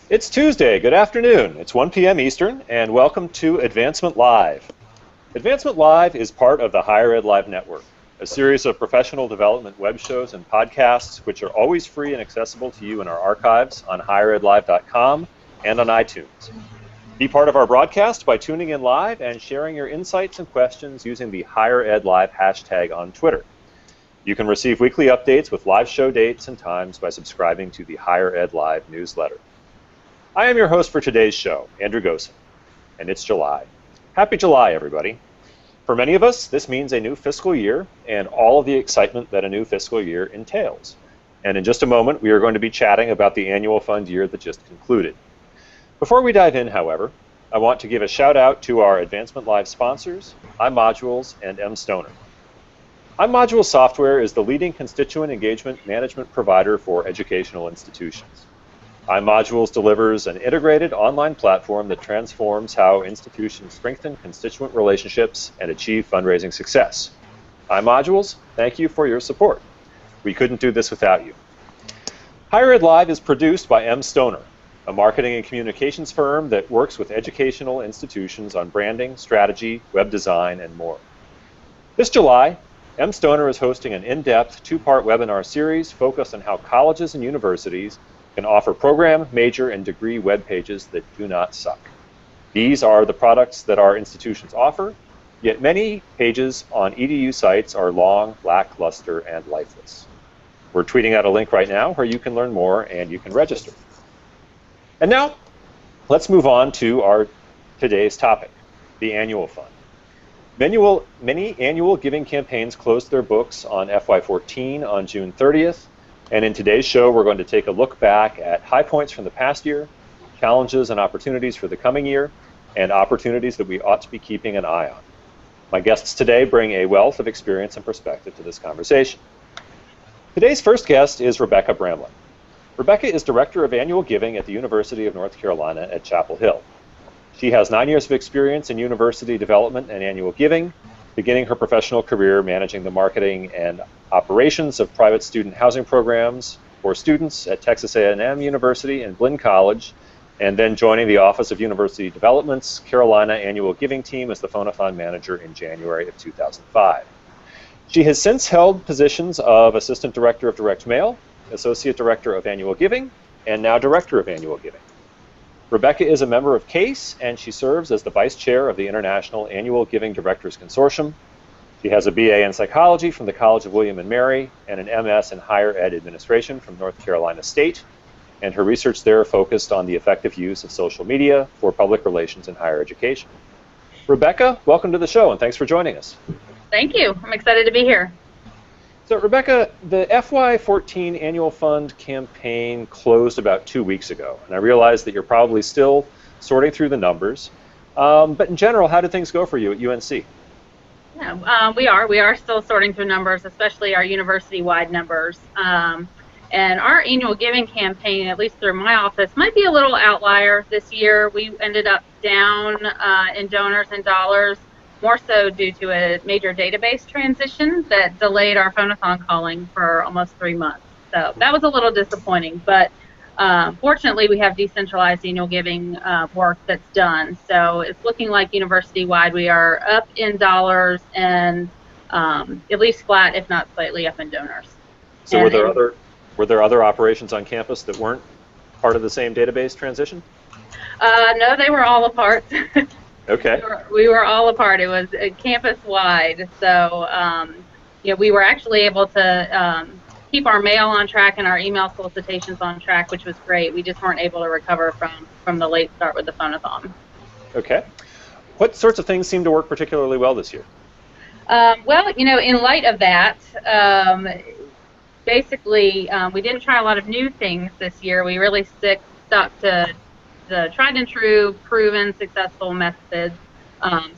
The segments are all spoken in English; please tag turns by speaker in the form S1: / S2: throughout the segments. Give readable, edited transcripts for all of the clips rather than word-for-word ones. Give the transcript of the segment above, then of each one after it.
S1: It's Tuesday. Good afternoon. It's 1 p.m. Eastern, and welcome to Advancement Live. Advancement Live is part of the Higher Ed Live Network, a series of professional development web shows and podcasts which are always free and accessible to you in our archives on higheredlive.com and on iTunes. Be part of our broadcast by tuning in live and sharing your insights and questions using the Higher Ed Live hashtag on Twitter. You can receive weekly updates with live show dates and times by subscribing to the Higher Ed Live newsletter. I am your host for today's show, Andrew Gossen, and it's July. Happy July, everybody. For many of us, this means a new fiscal year and all of the excitement that a new fiscal year entails. And in just a moment, we are going to be chatting about the annual fund year that just concluded. Before we dive in, however, I want to give a shout out to our Advancement Live sponsors, iModules and mStoner. iModules software is the leading constituent engagement management provider for educational institutions. iModules delivers an integrated online platform that transforms how institutions strengthen constituent relationships and achieve fundraising success. iModules, thank you for your support. We couldn't do this without you. Higher Ed Live is produced by mStoner, a marketing and communications firm that works with educational institutions on branding, strategy, web design, and more. This July, mStoner is hosting an in-depth two-part webinar series focused on how colleges and universities can offer program, major, and degree web pages that do not suck. These are the products that our institutions offer, yet many pages on EDU sites are long, lackluster, and lifeless. We're tweeting out a link right now where you can learn more and you can register. And now, let's move on to our today's topic, the annual fund. Many annual giving campaigns closed their books on FY14 on June 30th, and in today's show we're going to take a look back at high points from the past year, challenges and opportunities for the coming year, and opportunities that we ought to be keeping an eye on. My guests today bring a wealth of experience and perspective to this conversation. Today's first guest is Rebecca Bramlett. Rebecca is Director of Annual Giving at the University of North Carolina at Chapel Hill. She has 9 years of experience in university development and annual giving, beginning her professional career managing the marketing and operations of private student housing programs for students at Texas A&M University and Blinn College, and then joining the Office of University Development's Carolina Annual Giving Team as the Phonathon Manager in January of 2005. She has since held positions of Assistant Director of Direct Mail, Associate Director of Annual Giving, and now Director of Annual Giving. Rebecca is a member of CASE, and she serves as the Vice Chair of the International Annual Giving Directors Consortium. She has a BA in Psychology from the College of William and Mary and an MS in Higher Ed Administration from North Carolina State, and her research there focused on the effective use of social media for public relations in higher education. Rebecca, welcome to the show, and thanks for joining us.
S2: Thank you. I'm excited to be here.
S1: So, Rebecca, the FY14 Annual Fund campaign closed about 2 weeks ago, and I realize that you're probably still sorting through the numbers. But in general, how did things go for you at UNC?
S2: Yeah, we are still sorting through numbers, especially our university-wide numbers. And our annual giving campaign, at least through my office, might be a little outlier this year. We ended up down in donors and dollars, more so due to a major database transition that delayed our phonathon calling for almost 3 months. So that was a little disappointing, but fortunately we have decentralized annual giving work that's done. So it's looking like university-wide we are up in dollars and at least flat, if not slightly up in donors.
S1: So were there other operations on campus that weren't part of the same database transition?
S2: No, they were all apart.
S1: Okay.
S2: We were all apart. It was campus-wide, so we were actually able to keep our mail on track and our email solicitations on track, which was great. We just weren't able to recover from the late start with the phonathon.
S1: Okay. What sorts of things seem to work particularly well this year?
S2: Well, in light of that, basically, we didn't try a lot of new things this year. We really stuck to the tried and true, proven, successful methods.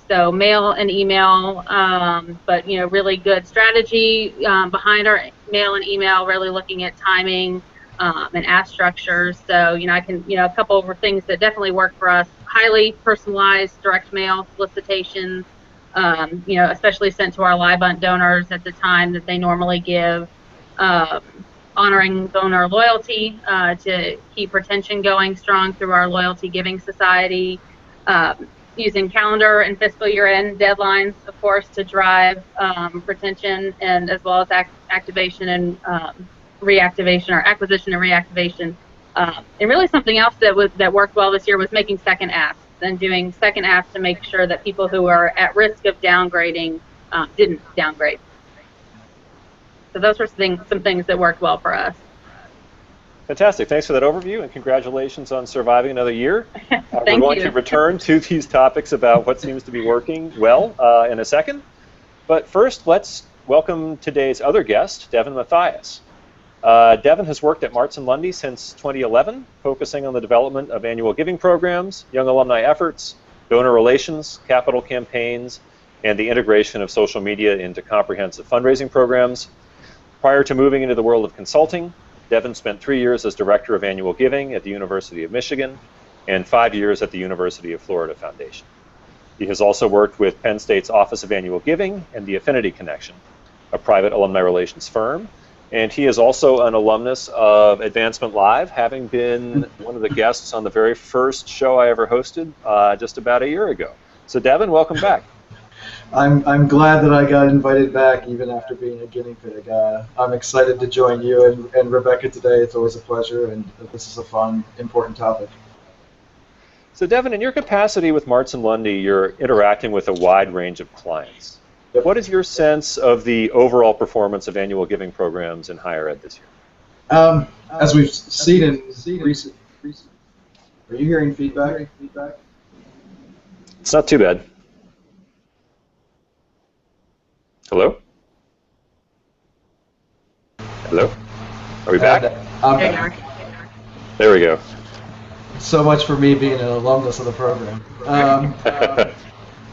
S2: So mail and email, but really good strategy behind our mail and email. Really looking at timing and ask structures. So a couple of things that definitely work for us: highly personalized direct mail solicitations. Especially sent to our live donors at the time that they normally give. honoring donor loyalty to keep retention going strong through our loyalty giving society, using calendar and fiscal year end deadlines, of course, to drive retention, and as well as activation and reactivation, or acquisition and reactivation. And really something else that worked well this year was making second asks and doing second asks to make sure that people who are at risk of downgrading didn't downgrade. So those were some things that worked well for us.
S1: Fantastic. Thanks for that overview, and congratulations on surviving another year. We're going to return to these topics about what seems to be working well in a second. But first, let's welcome today's other guest, Devin Mathias. Devin has worked at Marts and Lundy since 2011, focusing on the development of annual giving programs, young alumni efforts, donor relations, capital campaigns, and the integration of social media into comprehensive fundraising programs. Prior to moving into the world of consulting, Devin spent 3 years as Director of Annual Giving at the University of Michigan and 5 years at the University of Florida Foundation. He has also worked with Penn State's Office of Annual Giving and the Affinity Connection, a private alumni relations firm. And he is also an alumnus of Advancement Live, having been one of the guests on the very first show I ever hosted just about a year ago. So Devin, welcome back.
S3: I'm glad that I got invited back even after being a guinea pig. I'm excited to join you and Rebecca today. It's always a pleasure, and this is a fun, important topic.
S1: So Devin, in your capacity with Marts and Lundy, you're interacting with a wide range of clients.
S3: Yep.
S1: What is your sense of the overall performance of annual giving programs in higher ed this year?
S3: As we've seen in recent... Are you hearing feedback?
S1: It's not too bad. Hello? Hello? Are we back?
S3: I'm back.
S1: There we go.
S3: So much for me being an alumnus of the program.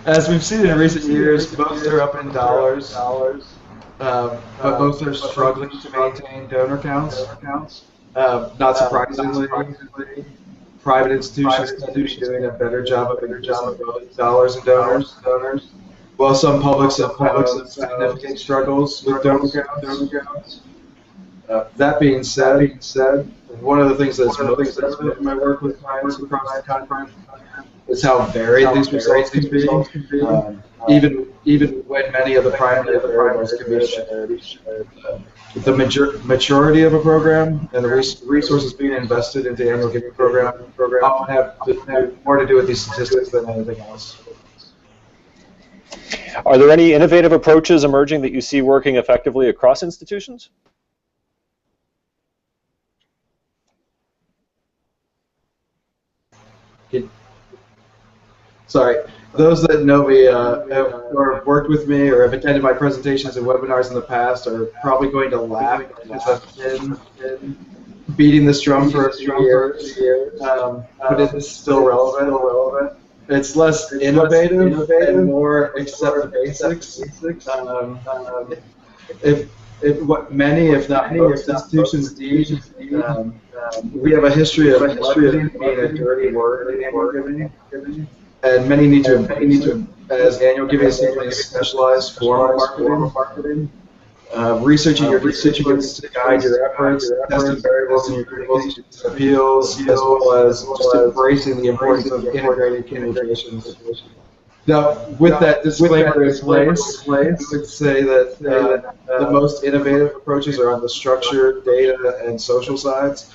S3: As we've seen in recent years, both are up in dollars, but both are struggling to maintain donor counts. Not surprisingly, private institutions tend to be doing a better job of increasing both dollars and donors. While some publics have significant struggles with donor counts. That being said, one of the things that's most evident in my work with clients across the country is how varied these results can be. Even when many of the primary variables can be shared. The maturity of a program and the resources being invested into the annual giving program often have more to do with these statistics than anything else.
S1: Are there any innovative approaches emerging that you see working effectively across institutions?
S3: Sorry, those that know me or have worked with me or have attended my presentations and webinars in the past are probably going to laugh because I've been beating this drum for a few years, but it's still relevant. It's less innovative and more accept the basics. What many, if not most, institutions need. We have a history of leveraging being a dirty word in annual giving, and many need to, as annual giving is simply a specialized form of marketing. Researching your constituents to guide your efforts, testing variables in your communications appeals, as well as just embracing the importance of integrated communications. Now, with that disclaimer in place, I would say that the most innovative approaches are on the structure, data, and social sides.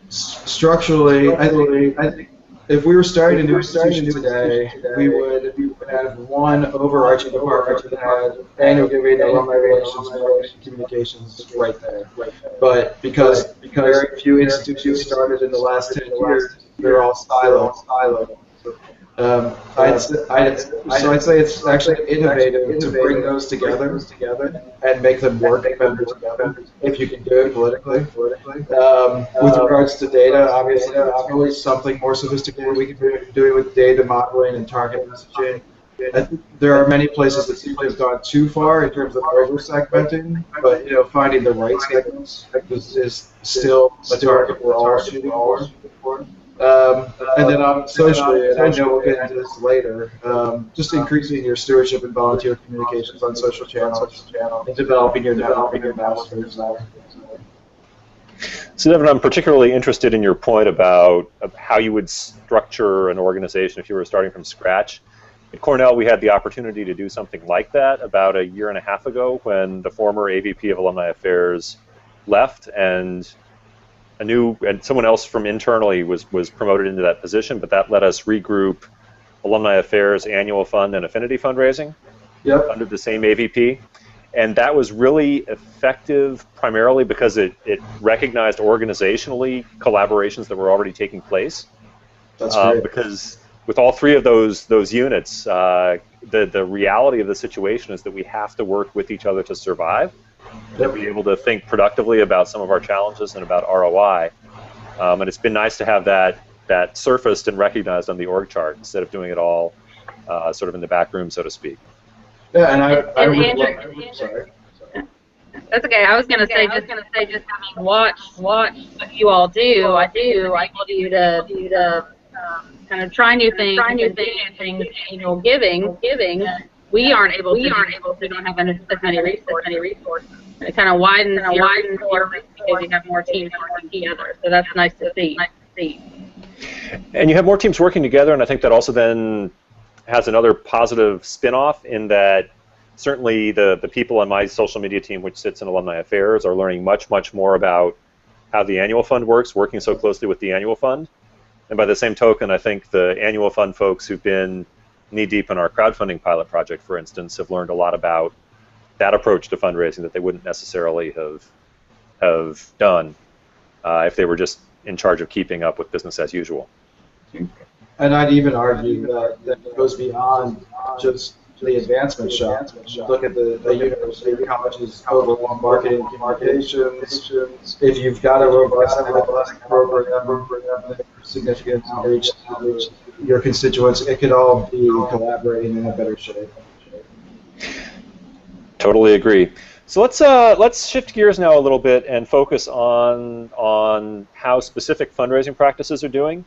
S3: Structurally, I think if we were starting a new institution today, we would have one overarching department that had annual giving, alumni relations, communications right there. But because very few institutions started in the last 10 years, they're all siloed. So I'd say it's actually innovative to bring those together and make them work better together if you can do it politically. With regards to data, obviously, there's always something more sophisticated we can be doing with data modeling and target messaging. There are many places that seem to have gone too far in terms of over-segmenting, but finding the right segments is still a target we're all shooting for. And then socially, and I know we'll get into this later, just increasing your stewardship and volunteer communications on social channels and developing your ambassadors.
S1: So, Devin, I'm particularly interested in your point about how you would structure an organization if you were starting from scratch. At Cornell, we had the opportunity to do something like that about a year and a half ago when the former AVP of Alumni Affairs left, and someone else from internally was promoted into that position, but that let us regroup Alumni Affairs annual fund and affinity fundraising under the same AVP. And that was really effective primarily because it recognized organizationally collaborations that were already taking place.
S3: That's great.
S1: Because with all three of those units, the reality of the situation is that we have to work with each other to survive. To be able to think productively about some of our challenges and about ROI. And it's been nice to have that surfaced and recognized on the org chart instead of doing it all sort of in the back room, so to speak.
S3: Yeah, and I really
S2: Andrew,
S3: sorry.
S2: That's okay. I was gonna say just having watched what you all do. I think I able you to kind of try new things, things. Giving. We aren't able to. We don't have as many resources. It kind of widens your reach because you have more teams working together. So that's nice to see.
S1: And you have more teams working together, and I think that also then has another positive spin-off in that certainly the people on my social media team, which sits in Alumni Affairs, are learning much more about how the annual fund works, working so closely with the annual fund. And by the same token, I think the annual fund folks who've been knee-deep in our crowdfunding pilot project, for instance, have learned a lot about that approach to fundraising that they wouldn't necessarily have done if they were just in charge of keeping up with business as usual.
S3: And I'd even argue that it goes beyond just the advancement shop. Look at the university, the college's overall marketing and communications. If you've got a robust program, significant outreach to your constituents, it could all be collaborating in a better shape.
S1: Totally agree. So let's shift gears now a little bit and focus on how specific fundraising practices are doing.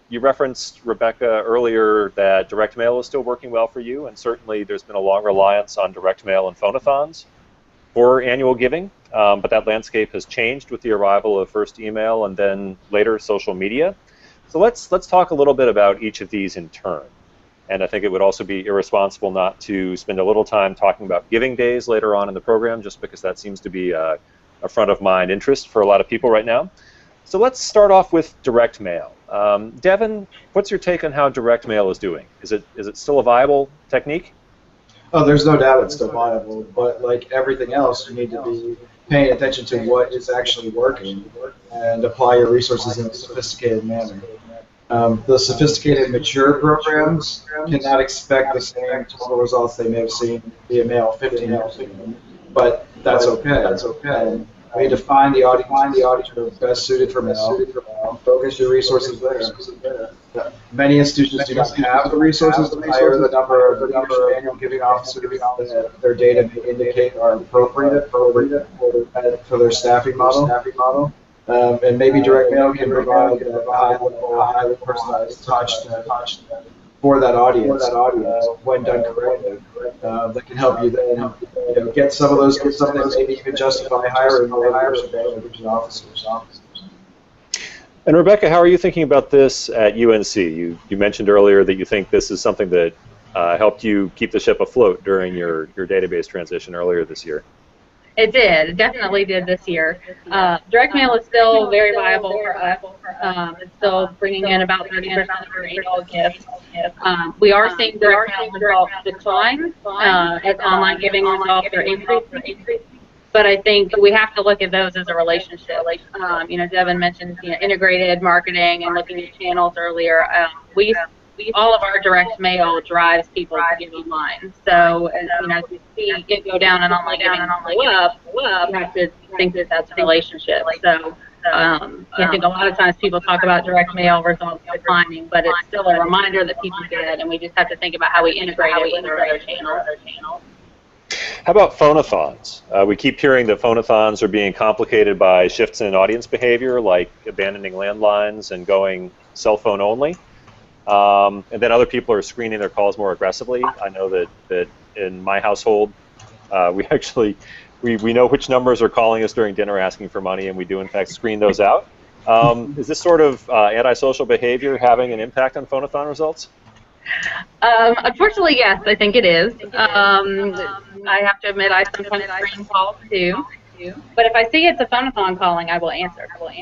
S1: You referenced, Rebecca, earlier that direct mail is still working well for you, and certainly there's been a long reliance on direct mail and phonathons for annual giving, but that landscape has changed with the arrival of first email and then later social media. So let's talk a little bit about each of these in turn. And I think it would also be irresponsible not to spend a little time talking about giving days later on in the program, just because that seems to be a front of mind interest for a lot of people right now. So let's start off with direct mail. Devin, what's your take on how direct mail is doing? Is it still a viable technique?
S3: Oh, there's no doubt it's still viable, but like everything else, you need to be paying attention to what is actually working and apply your resources in a sophisticated manner. The sophisticated, mature programs cannot expect the same total results they may have seen via mail 15 years ago, but that's okay. We need to find the audience who are best suited for mail, focus your resources there. Many institutions do not have the resources to hire the number of annual giving officers that their data may indicate are appropriate for their staffing model. And maybe direct mail can provide a highly personalized touch for that audience when done correctly. That can help you then get some of those, maybe even justify hiring more officers.
S1: And Rebecca, how are you thinking about this at UNC? You mentioned earlier that you think this is something that helped you keep the ship afloat during your database transition earlier this year.
S2: It did. It definitely did this year. Direct mail is still very viable for us. It's still bringing in about 30% of our annual gifts. We are seeing direct mail results decline as online giving results are increasing. But I think we have to look at those as a relationship. Devin mentioned integrated marketing and looking at channels earlier. All of our direct mail drives people to give online. So, as we see it go down and online giving go up, you have to think that that's a relationship. So, I think a lot of times people talk about direct mail results declining, but it's still a reminder that people get it, and we just have to think about how we integrate it with our other channels.
S1: How about phonathons? We keep hearing that phonathons are being complicated by shifts in audience behavior, like abandoning landlines and going cell phone only. And then other people are screening their calls more aggressively. I know that in my household, we actually we know which numbers are calling us during dinner asking for money, and we do in fact screen those out. Is this sort of antisocial behavior having an impact on phone-a-thon results?
S2: Unfortunately, yes, I think it is. I have to admit, I sometimes screen calls too. But if I see it's a phone-a-thon calling, I will answer. But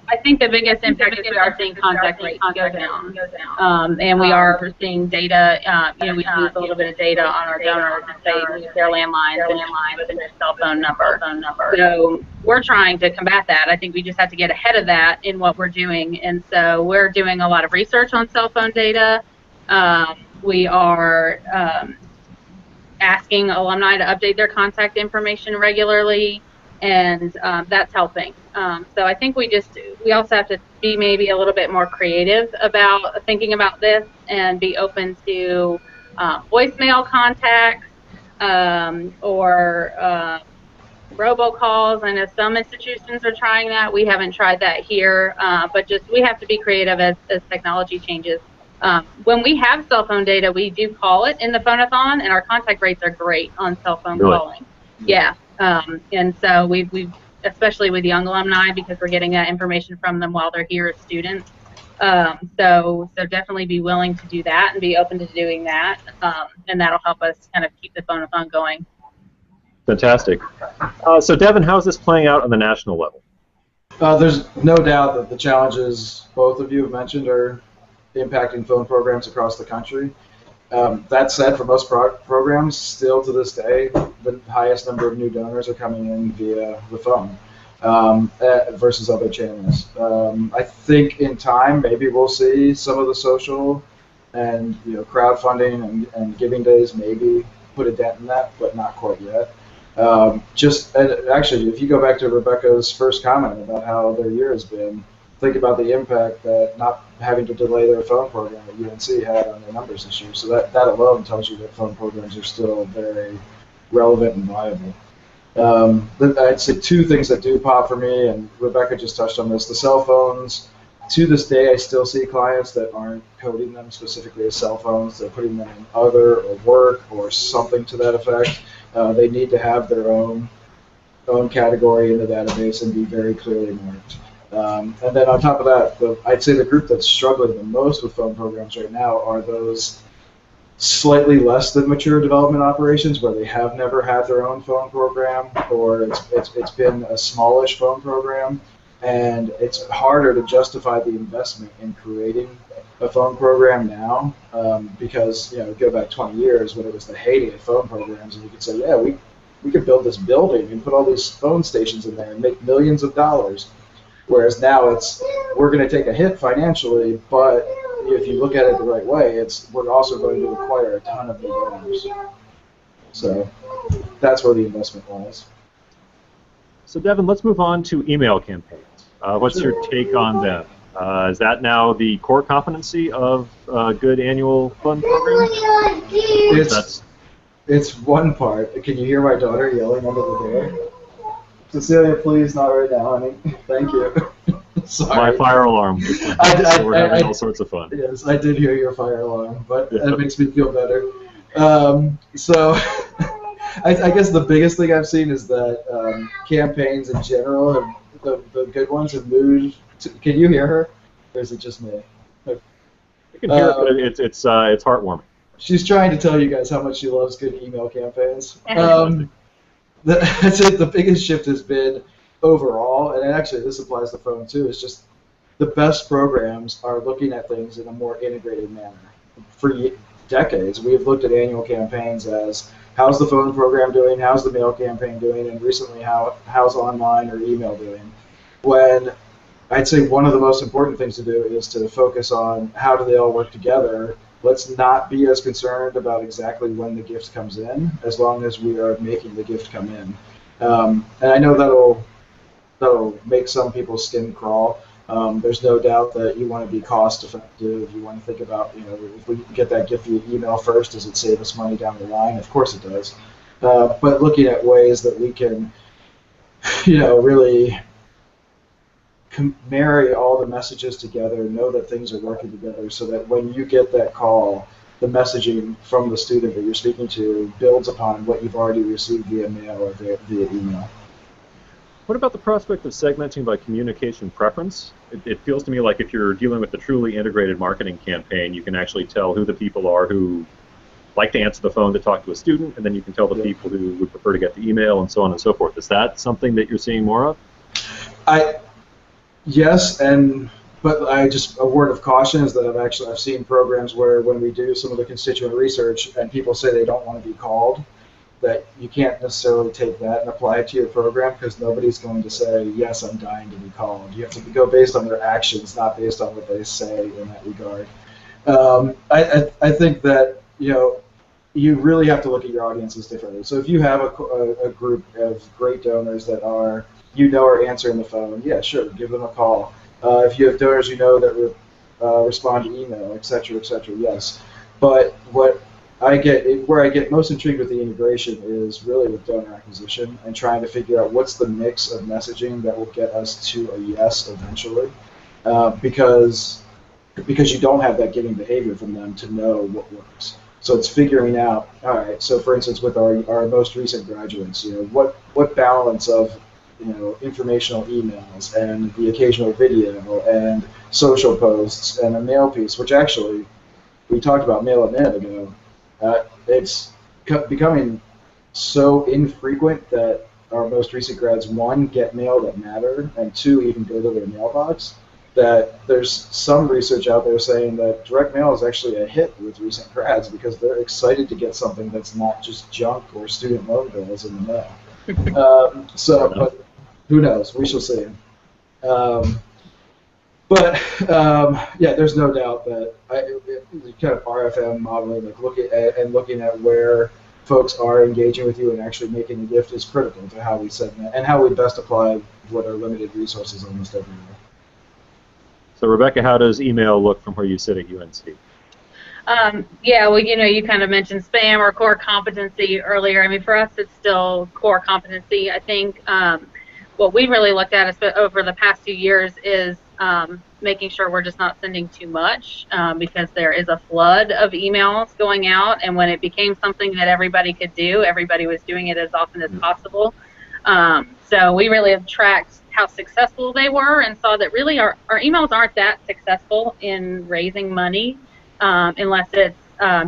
S2: I think the biggest impact is we are seeing contact rates go down, and we are seeing data. We lose a little bit of data on our donors if they lose their landlines and their cell phone number. So we're trying to combat that. I think we just have to get ahead of that in what we're doing, and so we're doing a lot of research on cell phone data. We are asking alumni to update their contact information regularly, and that's helping. So I think we also have to be maybe a little bit more creative about thinking about this and be open to voicemail contacts or robocalls. I know some institutions are trying that. We haven't tried that here, but just we have to be creative as technology changes. When we have cell phone data, we do call it in the phone-a-thon, and our contact rates are great on cell phone calling. Yeah, and so we've especially with young alumni, because we're getting that information from them while they're here as students. So definitely be willing to do that and be open to doing that, and that'll help us kind of keep the phone-a-thon going.
S1: Fantastic. So Devin, how is this playing out on the national level?
S3: There's no doubt that the challenges both of you have mentioned are impacting phone programs across the country. That said, for most programs, still to this day, the highest number of new donors are coming in via the phone versus other channels. I think in time, maybe we'll see some of the social and crowdfunding and giving days maybe put a dent in that, but not quite yet. Actually, if you go back to Rebecca's first comment about how their year has been, think about the impact that not having to delay their phone program at UNC had on their numbers this year. So that alone tells you that phone programs are still very relevant and viable. I'd say two things that do pop for me, and Rebecca just touched on this. The cell phones, to this day, I still see clients that aren't coding them specifically as cell phones. They're putting them in other or work or something to that effect. They need to have their own category in the database and be very clearly marked. And then on top of that, I'd say the group that's struggling the most with phone programs right now are those slightly less than mature development operations where they have never had their own phone program, or it's been a smallish phone program, and it's harder to justify the investment in creating a phone program now because go back 20 years when it was the heyday of phone programs, and you could say, yeah, we could build this building and put all these phone stations in there and make millions of dollars. Whereas now we're going to take a hit financially, but if you look at it the right way, we're also going to acquire a ton of new donors. So that's where the investment lies.
S1: So Devin, let's move on to email campaigns. What's your take on them? Is that now the core competency of a good annual fund program?
S3: It's one part. Can you hear my daughter yelling under the door? Cecilia, please, not right now, honey. Thank you. Sorry.
S1: My fire alarm. So we're having all sorts of fun.
S3: Yes, I did hear your fire alarm, but that makes me feel better. So I guess the biggest thing I've seen is that campaigns in general, the good ones, have moved to, can you hear her? Or is it just me?
S1: You can hear it, but it's heartwarming.
S3: She's trying to tell you guys how much she loves good email campaigns. That's it. The biggest shift has been overall, and actually this applies to phone too, is just the best programs are looking at things in a more integrated manner. For decades, we've looked at annual campaigns as how's the phone program doing, how's the mail campaign doing, and recently how's online or email doing. When I'd say one of the most important things to do is to focus on how do they all work together. Let's not be as concerned about exactly when the gift comes in, as long as we are making the gift come in. And I know that'll make some people's skin crawl. There's no doubt that you want to be cost effective. You want to think about, if we get that gift via email first, does it save us money down the line? Of course it does. But looking at ways that we can, really marry all the messages together, know that things are working together, so that when you get that call, the messaging from the student that you're speaking to builds upon what you've already received via mail or via email.
S1: What about the prospect of segmenting by communication preference? It feels to me like if you're dealing with a truly integrated marketing campaign, you can actually tell who the people are who like to answer the phone to talk to a student, and then you can tell the people who would prefer to get the email, and so on and so forth. Is that something that you're seeing more of?
S3: Yes, but a word of caution is that I've seen programs where when we do some of the constituent research and people say they don't want to be called, that you can't necessarily take that and apply it to your program, because nobody's going to say, yes, I'm dying to be called. You have to go based on their actions, not based on what they say in that regard. I think that, you really have to look at your audiences differently. So if you have a group of great donors that are answering the phone, yeah, sure, give them a call. If you have donors that respond to email, et cetera, yes. But where I get most intrigued with the integration is really with donor acquisition and trying to figure out what's the mix of messaging that will get us to a yes eventually, because you don't have that giving behavior from them to know what works. So it's figuring out, all right, so for instance, with our most recent graduates, what balance of informational emails and the occasional video and social posts and a mail piece, which actually we talked about mail a minute ago. It's becoming so infrequent that our most recent grads, one, get mail that matter, and two, even go to their mailbox, that there's some research out there saying that direct mail is actually a hit with recent grads because they're excited to get something that's not just junk or student loan bills in the mail. But who knows? We shall see. Yeah, there's no doubt that kind of RFM modeling, like looking at where folks are engaging with you and actually making a gift is critical to how we segment and how we best apply what are limited resources almost everywhere.
S1: So Rebecca, how does email look from where you sit at UNC?
S2: Yeah, well, you kind of mentioned spam or core competency earlier. I mean, for us, it's still core competency. I think what we really looked at over the past few years is making sure we're just not sending too much, because there is a flood of emails going out, and when it became something that everybody could do, everybody was doing it as often as possible. So we really have tracked how successful they were and saw that really our emails aren't that successful in raising money unless it's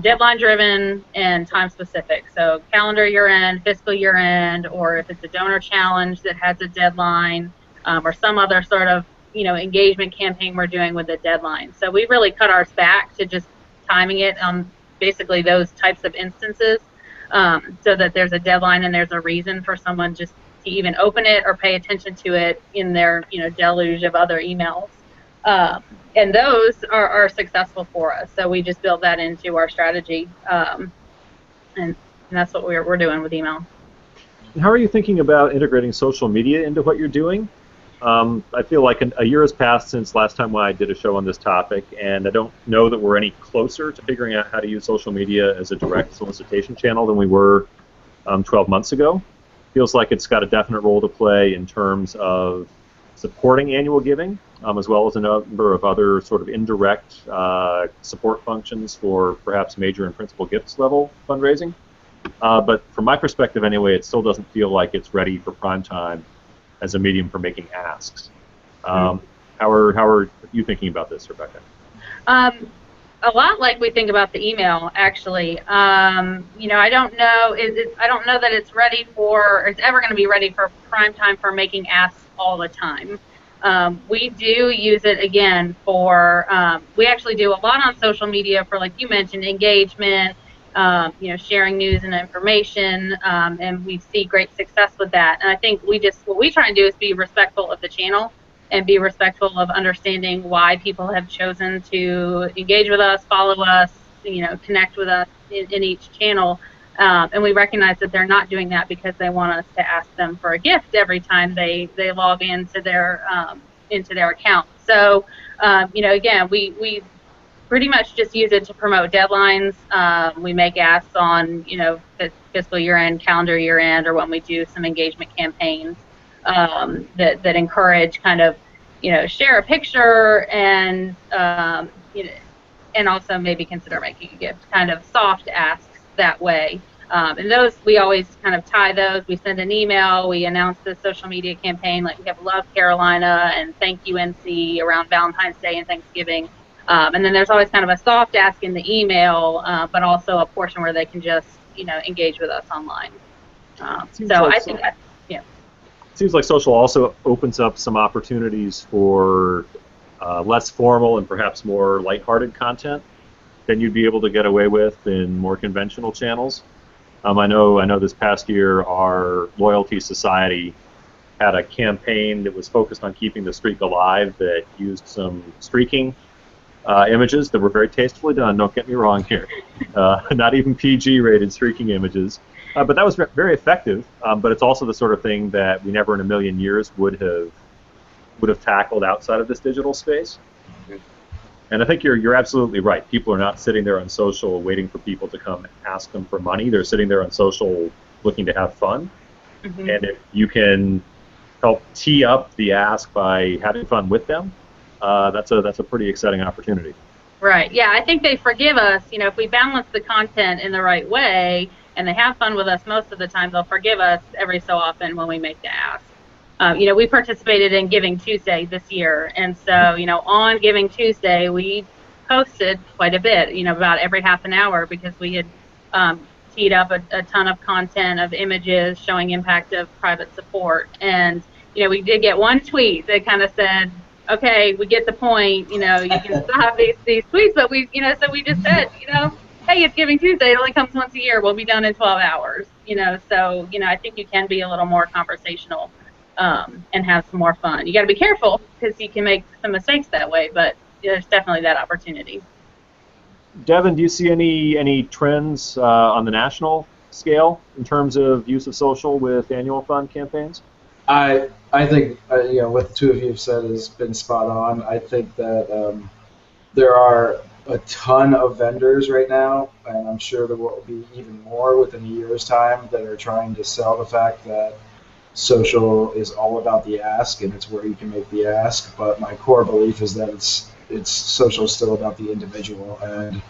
S2: deadline driven and time specific. So calendar year end, fiscal year end, or if it's a donor challenge that has a deadline, or some other sort of engagement campaign we're doing with a deadline. So we really cut ours back to just timing it on basically those types of instances, so that there's a deadline and there's a reason for someone just to even open it or pay attention to it in their deluge of other emails. And those are successful for us. So we just built that into our strategy, and that's what we're doing with email.
S1: How are you thinking about integrating social media into what you're doing? I feel like a year has passed since last time I did a show on this topic, and I don't know that we're any closer to figuring out how to use social media as a direct solicitation channel than we were 12 months ago. Feels like it's got a definite role to play in terms of supporting annual giving, as well as a number of other sort of indirect support functions for perhaps major and principal gifts level fundraising. But from my perspective anyway, it still doesn't feel like it's ready for prime time as a medium for making asks. How are you thinking about this, Rebecca?
S2: A lot like we think about the email, actually. I don't know. I don't know that it's ready for, or it's ever going to be ready for prime time for making asks all the time. We do use it again for. We actually do a lot on social media for, like you mentioned, engagement. Sharing news and information, and we see great success with that. And I think what we try and do is be respectful of the channel and be respectful of understanding why people have chosen to engage with us, follow us, connect with us in each channel. And we recognize that they're not doing that because they want us to ask them for a gift every time they log into their account. So, again, we pretty much just use it to promote deadlines. We make asks on, fiscal year end, calendar year end, or when we do some engagement campaigns that encourage kind of, share a picture and, and also maybe consider making a gift, kind of soft asks that way. And those, we always kind of tie those. We send an email, we announce the social media campaign, like we have Love Carolina and Thank You NC around Valentine's Day and Thanksgiving. And then there's always kind of a soft ask in the email, but also a portion where they can just, engage with us online. I think that, yeah.
S1: It seems like social also opens up some opportunities for less formal and perhaps more lighthearted content than you'd be able to get away with in more conventional channels. I know this past year our Loyalty Society had a campaign that was focused on keeping the streak alive that used some streaking images that were very tastefully done, don't get me wrong here. Not even PG-rated streaking images. But that was very effective, but it's also the sort of thing that we never in a million years would have tackled outside of this digital space. And I think you're absolutely right. People are not sitting there on social waiting for people to come and ask them for money. They're sitting there on social looking to have fun. Mm-hmm. And if you can help tee up the ask by having fun with them, that's a pretty exciting opportunity.
S2: Right. Yeah, I think they forgive us. If we balance the content in the right way and they have fun with us most of the time, they'll forgive us every so often when we make the ask. We participated in Giving Tuesday this year, and so, on Giving Tuesday, we posted quite a bit, about every half an hour, because we had teed up a ton of content of images showing impact of private support. And, we did get one tweet that kind of said, okay, we get the point, you can stop these tweets, but so we just said, hey, it's Giving Tuesday, it only comes once a year, we'll be done in 12 hours, so, I think you can be a little more conversational. And have some more fun. You got to be careful because you can make some mistakes that way, but there's definitely that opportunity.
S1: Devin, do you see any trends on the national scale in terms of use of social with annual fund campaigns?
S3: I think what the two of you have said has been spot on. I think that there are a ton of vendors right now, and I'm sure there will be even more within a year's time, that are trying to sell the fact that social is all about the ask, and it's where you can make the ask. But my core belief is that it's social is still about the individual, and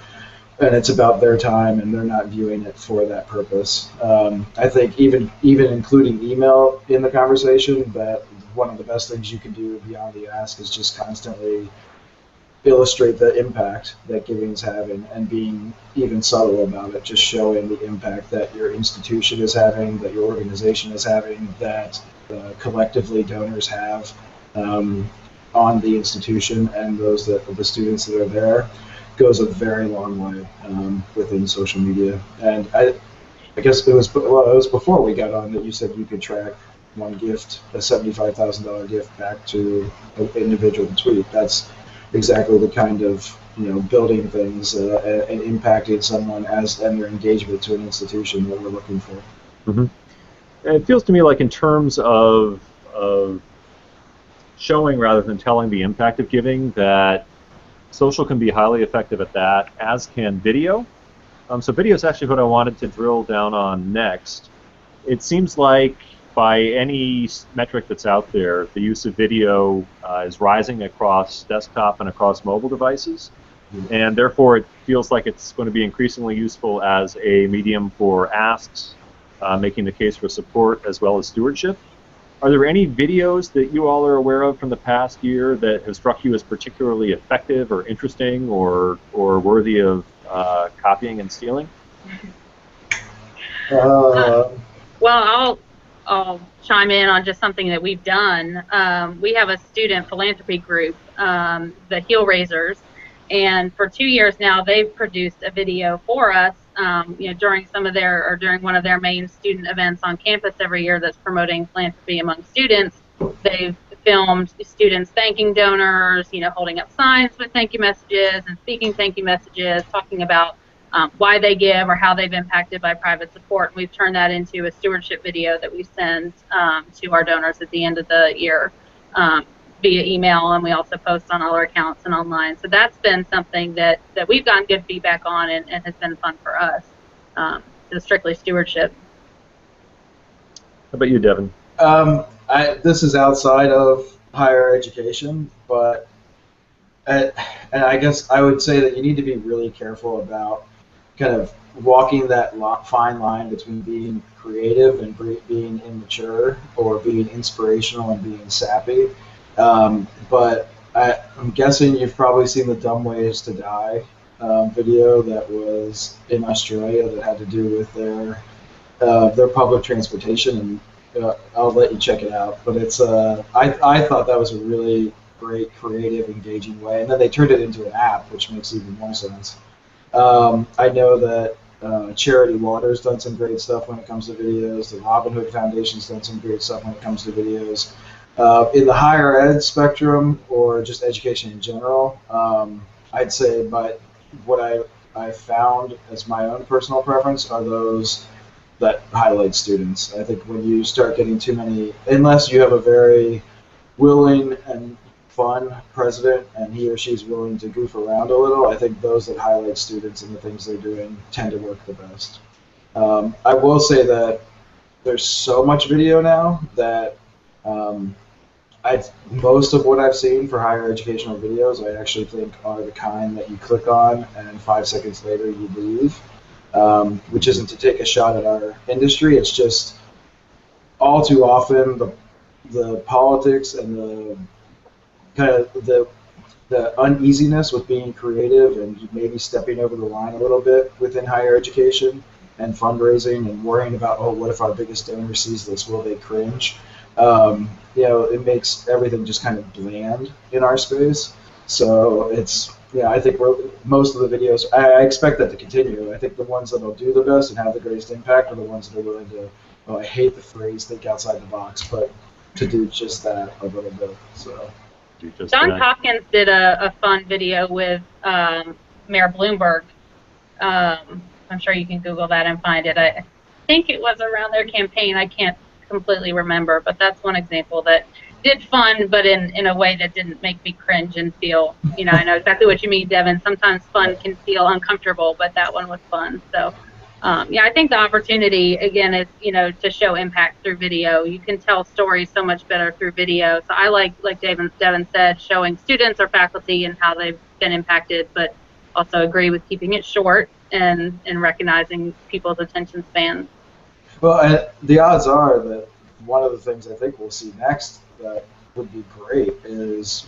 S3: it's about their time, and they're not viewing it for that purpose. I think even including email in the conversation, that one of the best things you can do beyond the ask is just constantly illustrate the impact that giving is having, and being even subtle about it, just showing the impact that your institution is having, that your organization is having, that collectively donors have on the institution and the students that are there, goes a very long way within social media. And I guess it was before we got on that you said you could track one gift, a $75,000 gift, back to an individual tweet. That's exactly the kind of building things and impacting someone and their engagement to an institution that we're looking for.
S1: Mm-hmm. And it feels to me like in terms of showing rather than telling the impact of giving, that social can be highly effective at that, as can video. So video is actually what I wanted to drill down on next. It seems like by any metric that's out there, the use of video is rising across desktop and across mobile devices, and therefore it feels like it's going to be increasingly useful as a medium for asks, making the case for support as well as stewardship. Are there any videos that you all are aware of from the past year that have struck you as particularly effective or interesting or worthy of copying and stealing?
S2: Well, I'll chime in on just something that we've done. We have a student philanthropy group, the Heel Raisers, and for 2 years now they've produced a video for us. During one of their main student events on campus every year that's promoting philanthropy among students. They've filmed students thanking donors, holding up signs with thank you messages and speaking thank you messages, talking about why they give or how they've impacted by private support. We've turned that into a stewardship video that we send to our donors at the end of the year via email, and we also post on all our accounts and online. So that's been something that we've gotten good feedback on and has been fun for us. So strictly stewardship.
S1: How about you, Devin?
S3: This is outside of higher education, but and I guess I would say that you need to be really careful about kind of walking that fine line between being creative and being immature, or being inspirational and being sappy. But I'm guessing you've probably seen the Dumb Ways to Die video that was in Australia that had to do with their public transportation, and I'll let you check it out. But it's I thought that was a really great, creative, engaging way, and then they turned it into an app, which makes even more sense. I know that Charity Water's done some great stuff when it comes to videos. The Robin Hood Foundation's done some great stuff when it comes to videos. In the higher ed spectrum, or just education in general, I'd say, but what I found as my own personal preference are those that highlight students. I think when you start getting too many, unless you have a very willing and fun president and he or she's willing to goof around a little, I think those that highlight students and the things they're doing tend to work the best. I will say that there's so much video now that most of what I've seen for higher educational videos, I actually think are the kind that you click on and 5 seconds later you leave, which isn't to take a shot at our industry. It's just all too often the politics and the kind of the uneasiness with being creative and maybe stepping over the line a little bit within higher education and fundraising and worrying about, oh, what if our biggest donor sees this? Will they cringe? It makes everything just kind of bland in our space. So I think most of the videos, I expect that to continue. I think the ones that will do the best and have the greatest impact are the ones that are willing to, I hate the phrase think outside the box, but to do just that a little bit. So.
S2: John Hopkins did a fun video with Mayor Bloomberg. I'm sure you can Google that and find it. I think it was around their campaign. I can't completely remember, but that's one example that did fun, but in a way that didn't make me cringe and feel, I know exactly what you mean, Devin. Sometimes fun can feel uncomfortable, but that one was fun. So, I think the opportunity, again, is, to show impact through video. You can tell stories so much better through video. So I like Devin said, showing students or faculty and how they've been impacted, but also agree with keeping it short and recognizing people's attention spans.
S3: Well, the odds are that one of the things I think we'll see next that would be great is,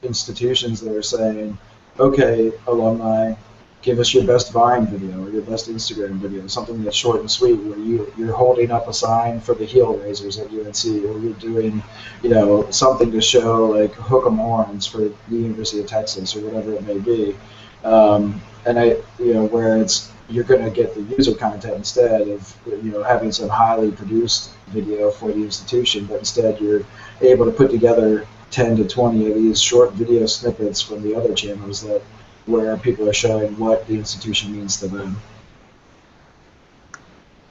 S3: institutions that are saying, okay, alumni, give us your best Vine video or your best Instagram video, something that's short and sweet, where you're holding up a sign for the heel raisers at UNC, or you're doing, something to show like hook 'em horns for the University of Texas or whatever it may be. Where you're going to get the user content instead of having some highly produced video for the institution, but instead you're able to put together 10 to 20 of these short video snippets from the other channels where people are showing what the institution means to them.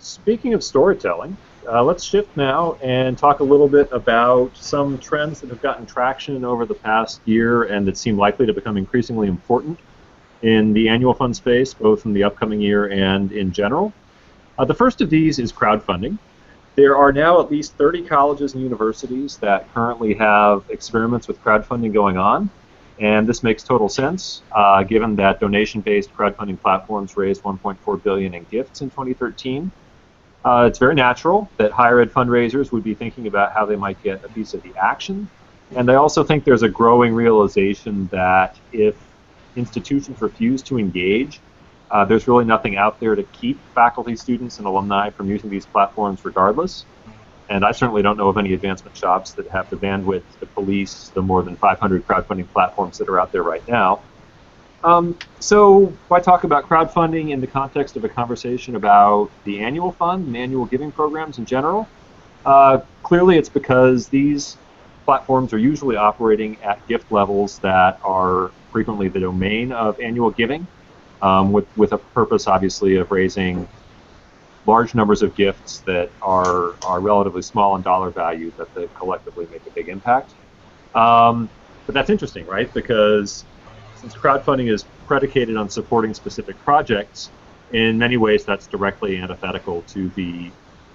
S1: Speaking of storytelling, let's shift now and talk a little bit about some trends that have gotten traction over the past year and that seem likely to become increasingly important in the annual fund space, both in the upcoming year and in general. The first of these is crowdfunding. There are now at least 30 colleges and universities that currently have experiments with crowdfunding going on, and this makes total sense, given that donation-based crowdfunding platforms raised $1.4 billion in gifts in 2013. It's very natural that higher ed fundraisers would be thinking about how they might get a piece of the action, and I also think there's a growing realization that if institutions refuse to engage, there's really nothing out there to keep faculty, students, and alumni from using these platforms regardless. And I certainly don't know of any advancement shops that have the bandwidth to police the more than 500 crowdfunding platforms that are out there right now. So why talk about crowdfunding in the context of a conversation about the annual fund and annual giving programs in general? Clearly it's because these platforms are usually operating at gift levels that are frequently the domain of annual giving, with a purpose, obviously, of raising large numbers of gifts that are relatively small in dollar value, but that collectively make a big impact. But that's interesting, right? Because since crowdfunding is predicated on supporting specific projects, in many ways that's directly antithetical to the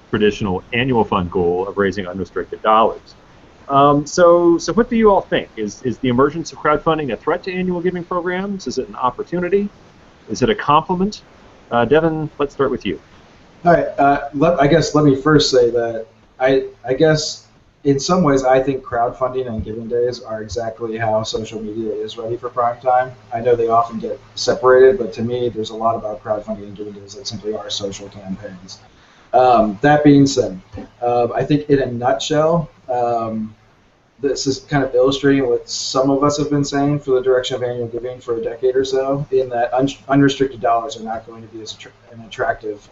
S1: traditional annual fund goal of raising unrestricted dollars. So what do you all think? Is the emergence of crowdfunding a threat to annual giving programs? Is it an opportunity? Is it a complement? Devin, let's start with you.
S3: All right. I guess let me first say that I guess in some ways I think crowdfunding and giving days are exactly how social media is ready for prime time. I know they often get separated, but to me, there's a lot about crowdfunding and giving days that simply are social campaigns. That being said, I think in a nutshell, this is kind of illustrating what some of us have been saying for the direction of annual giving for a decade or so, in that unrestricted dollars are not going to be an attractive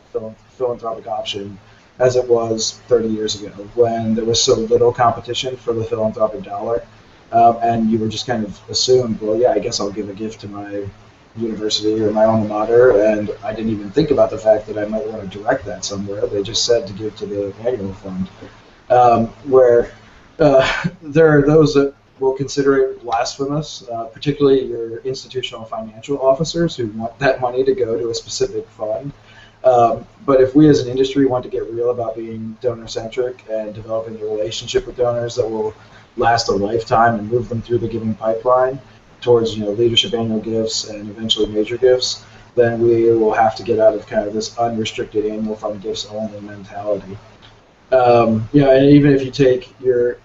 S3: philanthropic option as it was 30 years ago, when there was so little competition for the philanthropic dollar, and you were just kind of assumed, well, yeah, I guess I'll give a gift to my university or my alma mater, and I didn't even think about the fact that I might want to direct that somewhere. They just said to give to the annual fund, where there are those that will consider it blasphemous, particularly your institutional financial officers who want that money to go to a specific fund. But if we as an industry want to get real about being donor-centric and developing a relationship with donors that will last a lifetime and move them through the giving pipeline towards leadership annual gifts and eventually major gifts, then we will have to get out of kind of this unrestricted annual fund gifts only mentality. And even if you take your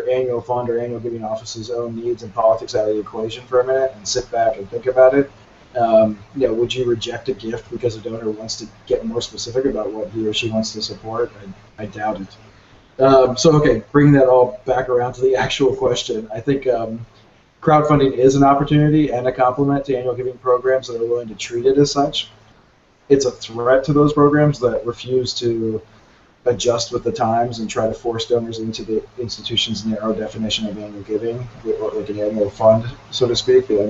S3: annual fund or annual giving office's own needs and politics out of the equation for a minute and sit back and think about it, would you reject a gift because a donor wants to get more specific about what he or she wants to support? I doubt it. Okay, bringing that all back around to the actual question, I think crowdfunding is an opportunity and a complement to annual giving programs that are willing to treat it as such. It's a threat to those programs that refuse to adjust with the times and try to force donors into the institution's narrow definition of annual giving, like an annual fund, so to speak, the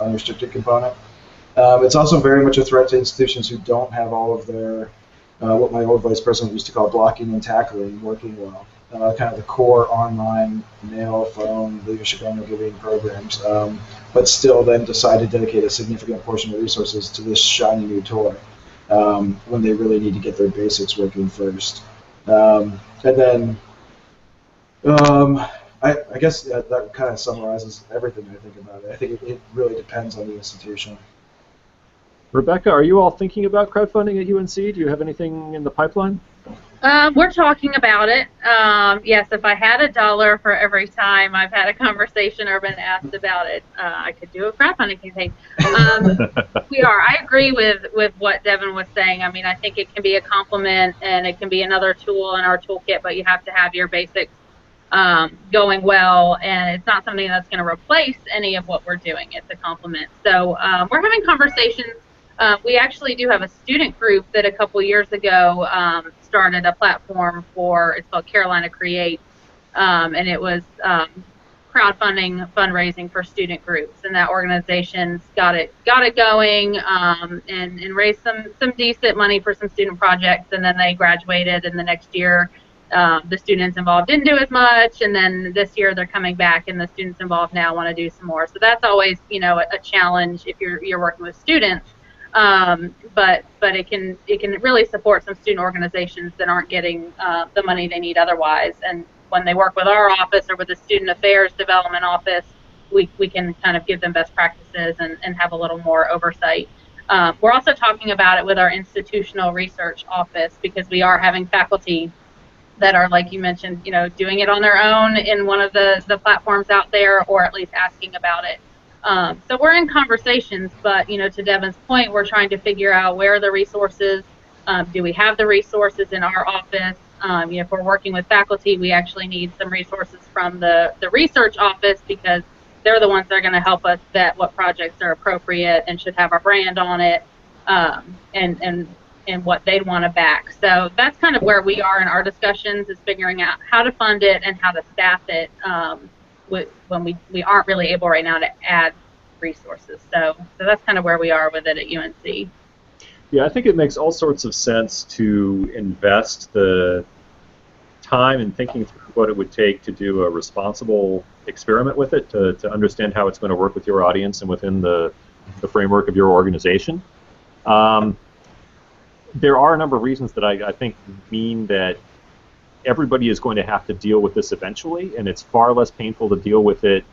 S3: unrestricted component. It's also very much a threat to institutions who don't have all of their, what my old vice president used to call blocking and tackling, working well. Kind of the core online mail, phone, leadership annual giving programs, but still then decide to dedicate a significant portion of resources to this shiny new toy. When they really need to get their basics working first. I guess that kind of summarizes everything I think about it. I think it really depends on the institution.
S1: Rebecca, are you all thinking about crowdfunding at UNC? Do you have anything in the pipeline?
S2: We're talking about it. Yes, if I had $1 for every time I've had a conversation or been asked about it, I could do a crowdfunding campaign. We are. I agree with what Devin was saying. I mean, I think it can be a complement and it can be another tool in our toolkit, but you have to have your basics going well, and it's not something that's going to replace any of what we're doing. It's a complement. So we're having conversations. We actually do have a student group that a couple years ago started a platform for, it's called Carolina Creates, and it was crowdfunding, fundraising for student groups, and that organization's got it going and raised some decent money for some student projects, and then they graduated, and the next year the students involved didn't do as much, and then this year they're coming back, and the students involved now want to do some more. So that's always a challenge if you're working with students. But it can really support some student organizations that aren't getting the money they need otherwise. And when they work with our office or with the Student Affairs Development Office, we can kind of give them best practices and have a little more oversight. We're also talking about it with our institutional research office, because we are having faculty that are, like you mentioned, doing it on their own in one of the platforms out there, or at least asking about it. So we're in conversations, but to Devin's point, we're trying to figure out where are the resources. Do we have the resources in our office? If we're working with faculty, we actually need some resources from the research office, because they're the ones that are going to help us vet what projects are appropriate and should have our brand on it, and what they'd want to back. So that's kind of where we are in our discussions, is figuring out how to fund it and how to staff it when we aren't really able right now to add resources. So that's kind of where we are with it at UNC.
S1: Yeah, I think it makes all sorts of sense to invest the time in thinking through what it would take to do a responsible experiment with it, to understand how it's going to work with your audience and within the framework of your organization. There are a number of reasons that I think mean that everybody is going to have to deal with this eventually, and it's far less painful to deal with it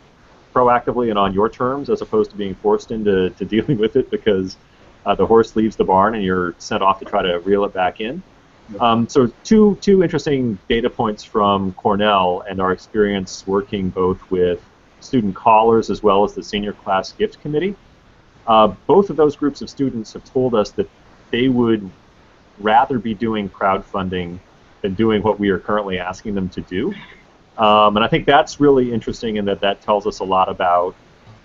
S1: proactively and on your terms as opposed to being forced into dealing with it because the horse leaves the barn and you're sent off to try to reel it back in. So two interesting data points from Cornell and our experience working both with student callers as well as the senior class gift committee. Both of those groups of students have told us that they would rather be doing crowdfunding than doing what we are currently asking them to do. And I think that's really interesting in that that tells us a lot about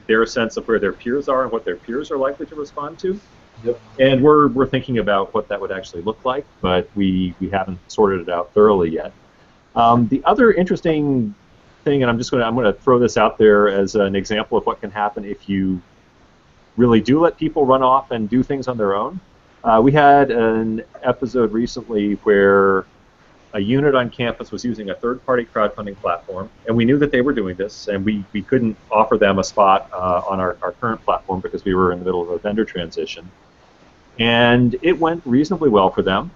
S1: their sense of where their peers are and what their peers are likely to respond to.
S3: Yep.
S1: And we're thinking about what that would actually look like, but we haven't sorted it out thoroughly yet. The other interesting thing, and I'm going to throw this out there as an example of what can happen if you really do let people run off and do things on their own. We had an episode recently where a unit on campus was using a third-party crowdfunding platform, and we knew that they were doing this, and we couldn't offer them a spot on our current platform because we were in the middle of a vendor transition. And it went reasonably well for them.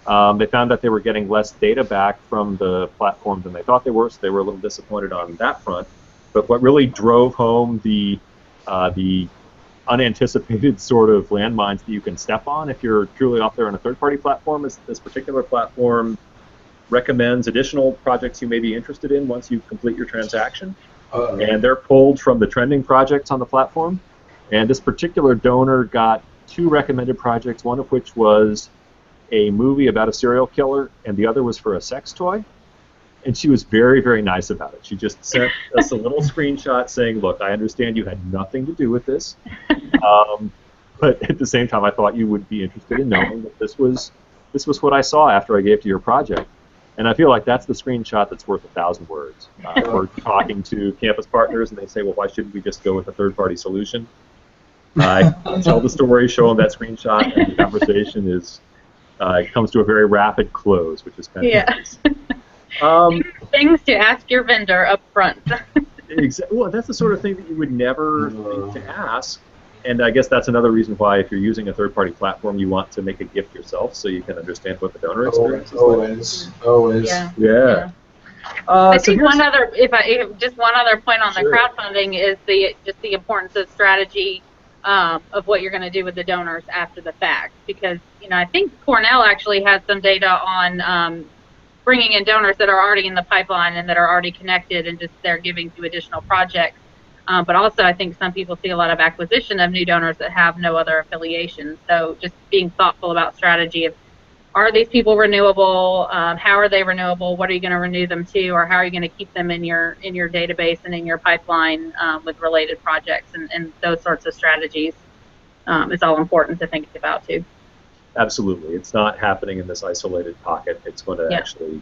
S1: They found that they were getting less data back from the platform than they thought they were, so they were a little disappointed on that front. But what really drove home the unanticipated sort of landmines that you can step on if you're truly off there on a third-party platform is this particular platform recommends additional projects you may be interested in once you complete your transaction. And they're pulled from the trending projects on the platform. And this particular donor got 2 recommended projects, one of which was a movie about a serial killer, and the other was for a sex toy. And she was very, very nice about it. She just sent us a little screenshot saying, look, I understand you had nothing to do with this, but at the same time, I thought you would be interested in knowing that this was what I saw after I gave to your project. And I feel like that's the screenshot that's worth 1,000 words. We're talking to campus partners, and they say, well, why shouldn't we just go with a third-party solution? I tell the story, show them that screenshot, and the conversation comes to a very rapid close, which is kind of nice.
S2: Things to ask your vendor up front.
S1: Exactly. Well, that's the sort of thing that you would never think to ask. And I guess that's another reason why, if you're using a third-party platform, you want to make a gift yourself so you can understand what the donor experience is like.
S3: Always.
S1: Yeah.
S2: I think one other point on the crowdfunding is just the importance of strategy of what you're going to do with the donors after the fact, because I think Cornell actually has some data on bringing in donors that are already in the pipeline and that are already connected and just they're giving to additional projects. But also I think some people see a lot of acquisition of new donors that have no other affiliation. So just being thoughtful about strategy of, are these people renewable? How are they renewable? What are you going to renew them to? Or how are you going to keep them in your database and in your pipeline with related projects and those sorts of strategies is all important to think about too.
S1: Absolutely. It's not happening in this isolated pocket. It's going to actually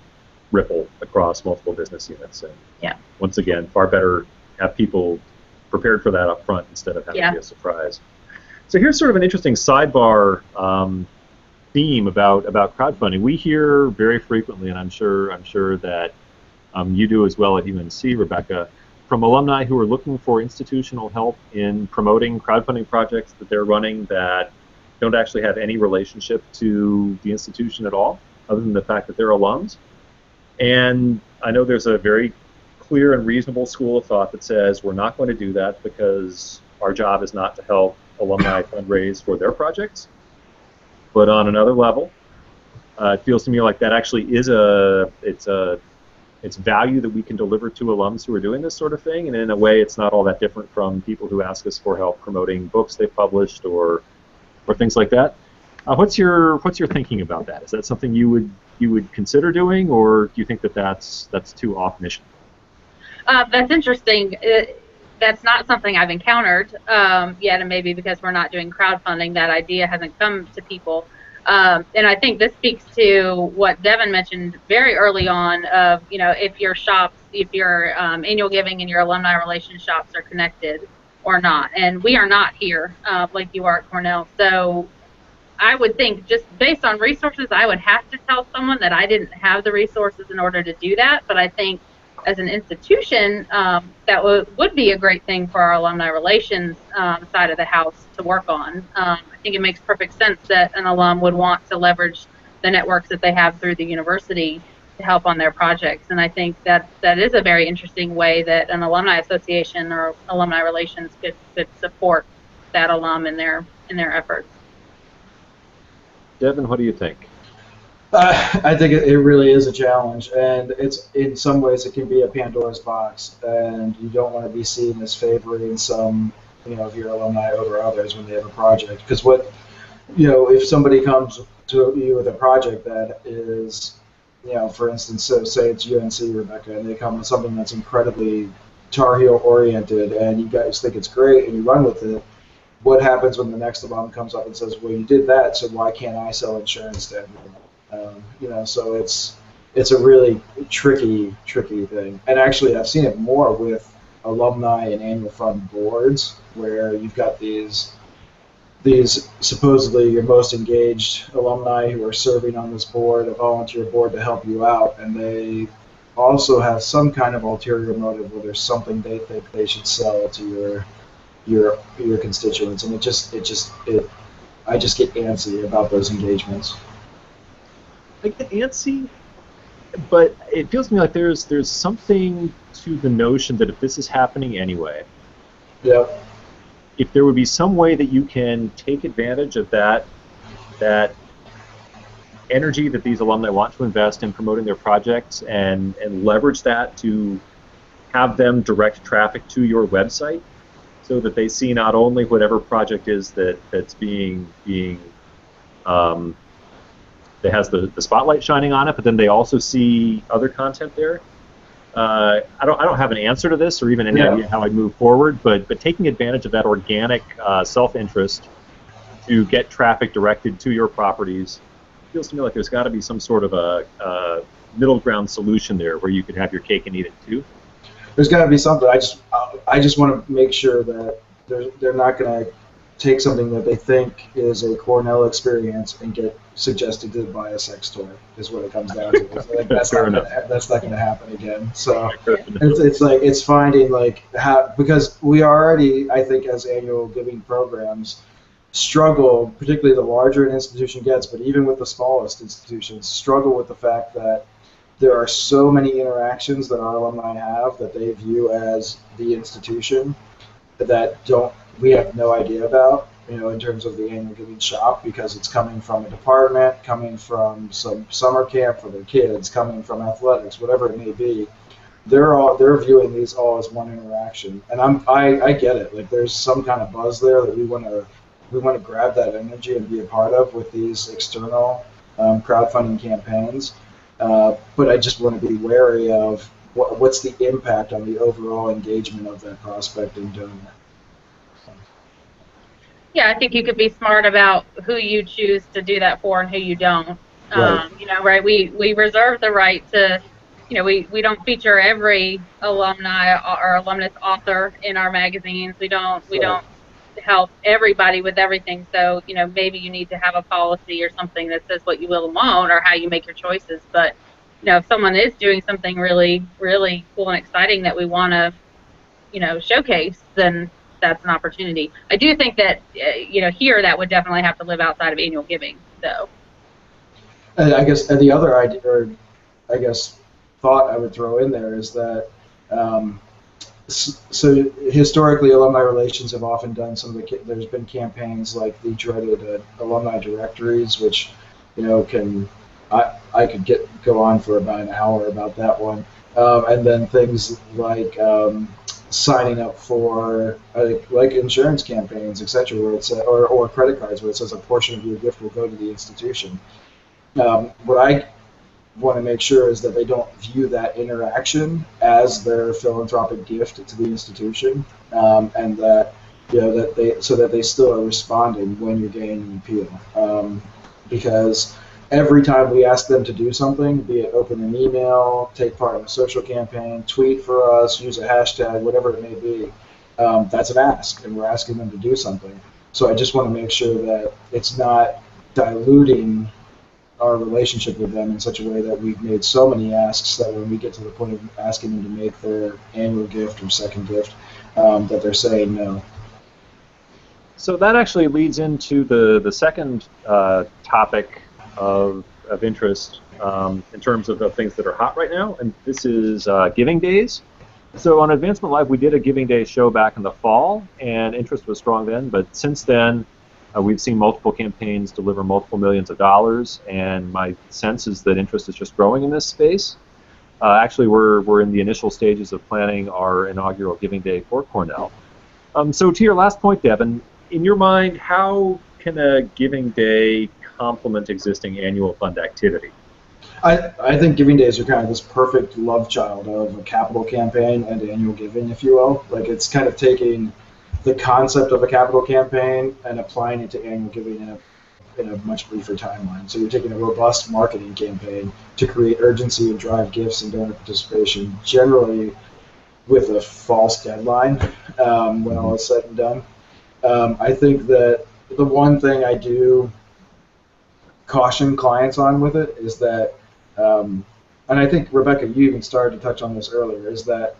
S1: ripple across multiple business units. And once again, far better have people prepared for that up front instead of having to be a surprise. So here's sort of an interesting sidebar theme about crowdfunding. We hear very frequently, and I'm sure that you do as well at UNC, Rebecca, from alumni who are looking for institutional help in promoting crowdfunding projects that they're running that don't actually have any relationship to the institution at all, other than the fact that they're alums. And I know there's a very clear and reasonable school of thought that says we're not going to do that because our job is not to help alumni fundraise for their projects. But on another level, it feels to me like that actually is it's value that we can deliver to alums who are doing this sort of thing, and in a way it's not all that different from people who ask us for help promoting books they've published or things like that. What's your thinking about that? Is that something you would consider doing, or do you think that that's too off mission?
S2: That's interesting. That's not something I've encountered yet, and maybe because we're not doing crowdfunding, that idea hasn't come to people. And I think this speaks to what Devin mentioned very early on of, if your annual giving and your alumni relations shops are connected or not. And we are not here like you are at Cornell. So I would think, just based on resources, I would have to tell someone that I didn't have the resources in order to do that. But I think as an institution, that would be a great thing for our alumni relations side of the house to work on. I think it makes perfect sense that an alum would want to leverage the networks that they have through the university help on their projects. And I think that is a very interesting way that an alumni association or alumni relations could support that alum in their efforts.
S1: Devin, what do you think?
S3: I think it really is a challenge, and it's in some ways it can be a Pandora's box, and you don't want to be seen as favoring some, of your alumni over others when they have a project. Because if somebody comes to you with a project that is, for instance, so say it's UNC, Rebecca, and they come with something that's incredibly Tar Heel oriented, and you guys think it's great, and you run with it. What happens when the next alum comes up and says, "Well, you did that, so why can't I sell insurance to everyone?" So it's a really tricky thing. And actually, I've seen it more with alumni and annual fund boards, where you've got these supposedly your most engaged alumni who are serving on this board, a volunteer board to help you out, and they also have some kind of ulterior motive where there's something they think they should sell to your constituents, and I just get antsy about those engagements.
S1: I get antsy, but it feels to me like there's something to the notion that if this is happening anyway,
S3: yep,
S1: if there would be some way that you can take advantage of that energy that these alumni want to invest in promoting their projects and leverage that to have them direct traffic to your website so that they see not only whatever project is that's being that has the spotlight shining on it, but then they also see other content there. I don't have an answer to this or even any idea how I move forward, but taking advantage of that organic self-interest to get traffic directed to your properties feels to me like there's got to be some sort of a middle ground solution there where you could have your cake and eat it too.
S3: There's got to be something. I just want to make sure that they're not going to take something that they think is a Cornell experience and get suggested to buy a sex toy, is what it comes down to. Like, that's not going to happen again. So it's finding because we already, I think, as annual giving programs, struggle, particularly the larger an institution gets, but even with the smallest institutions, struggle with the fact that there are so many interactions that our alumni have that they view as the institution that we have no idea about, in terms of the annual giving shop, because it's coming from a department, coming from some summer camp for their kids, coming from athletics, whatever it may be. They're viewing these all as one interaction, and I get it. Like, there's some kind of buzz there that we want to grab that energy and be a part of with these external crowdfunding campaigns. But I just want to be wary of what's the impact on the overall engagement of that prospect and donor.
S2: Yeah, I think you could be smart about who you choose to do that for and who you don't.
S3: Right.
S2: We reserve the right to, we don't feature every alumni or alumnus author in our magazines. We don't help everybody with everything. So, maybe you need to have a policy or something that says what you will and won't or how you make your choices. But, if someone is doing something really, really cool and exciting that we want to, showcase, then that's an opportunity. I do think that, here that would definitely have to live outside of annual giving. So.
S3: And I guess the other idea, or I guess thought I would throw in there is that, so historically, alumni relations have often done there's been campaigns like the dreaded alumni directories, which, I could go on for about an hour about that one. And then things like signing up for like insurance campaigns, etc., where it's or credit cards where it says a portion of your gift will go to the institution. What I want to make sure is that they don't view that interaction as their philanthropic gift to the institution, and that that they still are responding when you're gaining an appeal. Because every time we ask them to do something, be it open an email, take part in a social campaign, tweet for us, use a hashtag, whatever it may be, that's an ask, and we're asking them to do something. So I just want to make sure that it's not diluting our relationship with them in such a way that we've made so many asks that when we get to the point of asking them to make their annual gift or second gift, that they're saying no.
S1: So that actually leads into the second topic of interest in terms of the things that are hot right now, and this is Giving Days. So on Advancement Live, we did a Giving Day show back in the fall, and interest was strong then, but since then, we've seen multiple campaigns deliver multiple millions of dollars, and my sense is that interest is just growing in this space. Actually, we're in the initial stages of planning our inaugural Giving Day for Cornell. So to your last point, Devin, in your mind, how can a Giving Day complement existing annual fund activity?
S3: I think Giving Days are kind of this perfect love child of a capital campaign and annual giving, if you will. Like, it's kind of taking the concept of a capital campaign and applying it to annual giving in a much briefer timeline. So you're taking a robust marketing campaign to create urgency and drive gifts and donor participation, generally with a false deadline when all is said and done. I think that the one thing I do caution clients on with it is that, and I think, Rebecca, you even started to touch on this earlier, is that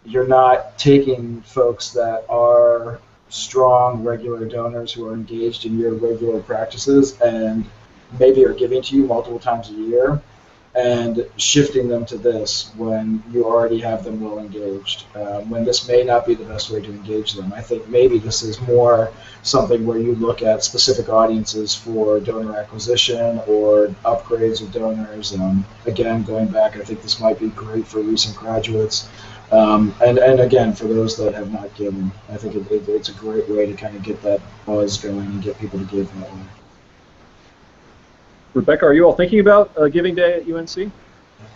S3: you're not taking folks that are strong, regular donors who are engaged in your regular practices and maybe are giving to you multiple times a year and shifting them to this when you already have them well engaged, when this may not be the best way to engage them. I think maybe this is more something where you look at specific audiences for donor acquisition or upgrades of donors. Again, going back, I think this might be great for recent graduates. And again, for those that have not given, I think it's a great way to kind of get that buzz going and get people to give that way.
S1: Rebecca, are you all thinking about Giving Day at UNC?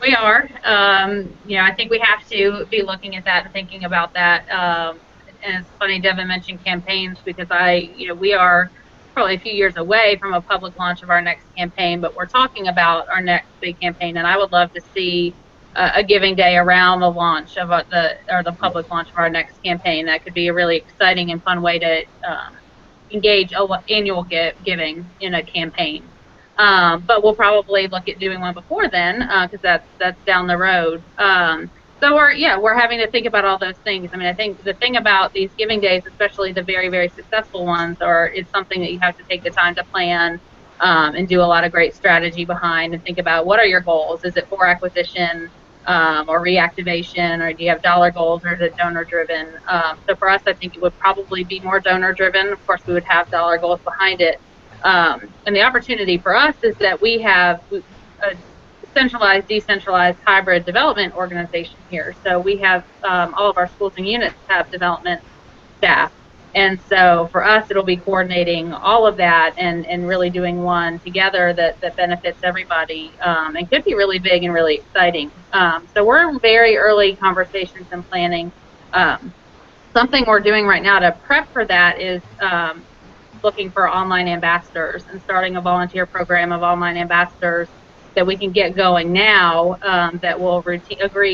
S2: We are. I think we have to be looking at that and thinking about that. And it's funny, Devin mentioned campaigns because we are probably a few years away from a public launch of our next campaign, but we're talking about our next big campaign, and I would love to see a Giving Day around the launch of the public launch of our next campaign. That could be a really exciting and fun way to engage annual giving in a campaign. But we'll probably look at doing one before then, because that's down the road. So we're having to think about all those things. I mean, I think the thing about these Giving Days, especially the very, very successful ones, it's something that you have to take the time to plan and do a lot of great strategy behind and think about what are your goals. Is it for acquisition or reactivation, or do you have dollar goals, or is it donor-driven? So for us, I think it would probably be more donor-driven. Of course, we would have dollar goals behind it. And the opportunity for us is that we have a centralized, decentralized, hybrid development organization here. So we have all of our schools and units have development staff. And so for us, it'll be coordinating all of that and really doing one together that benefits everybody and could be really big and really exciting. So we're in very early conversations and planning. Something we're doing right now to prep for that is looking for online ambassadors and starting a volunteer program of online ambassadors that we can get going now that will agree